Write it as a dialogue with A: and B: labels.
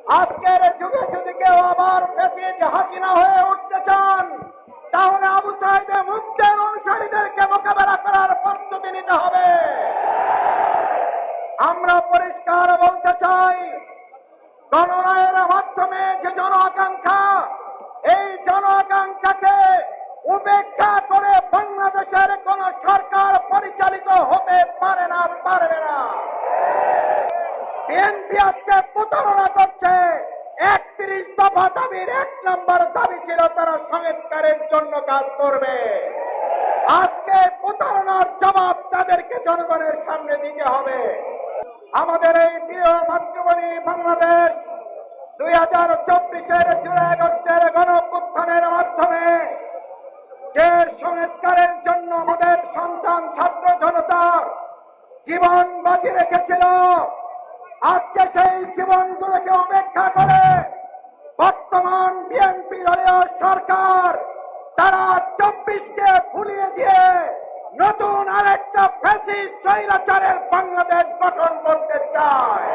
A: আজকের যুগে যদি কেউ আবার ফ্যাসিস্ট হাসিনা হয়ে উঠতে চান, তাহলে আবু সাইদের মুক্তির অনুসারীদেরকে মোকাবেলা করার প্রস্তুতি নিতে হবে। আমরা পরিষ্কার বলতে চাই, গণরায়ের মাধ্যমে যে জন আকাঙ্ক্ষা, এই জন আকাঙ্ক্ষাকে উপেক্ষা করে বাংলাদেশের কোন সরকার পরিচালিত হতে পারে না, পারবে না। বিএনপি আজকে প্রতারণা করছে। 31 দফা দাবির 1 নম্বর দাবি ছিল তারা সংস্কারের জন্য কাজ করবে। আজকে প্রতারণার জবাব তাদেরকে জনগণের সামনে দিতে হবে। আমাদের এই প্রিয় মাতৃভূমি বাংলাদেশ 2024-এর জুলাই আগস্টের গণঅভ্যুত্থানের মাধ্যমে যে সংস্কারের জন্য আমাদের সন্তান ছাত্র জনতা জীবন বাজি রেখেছিল, আজকে সেই জীবনগুলোকে উপেক্ষা করে বর্তমান বিএনপি দলীয় সরকার তারা 24কে ভুলিয়ে দিয়ে নতুন আরেকটা ফ্যাসিস্ট স্বৈরাচারের বাংলাদেশ গঠন করতে চায়।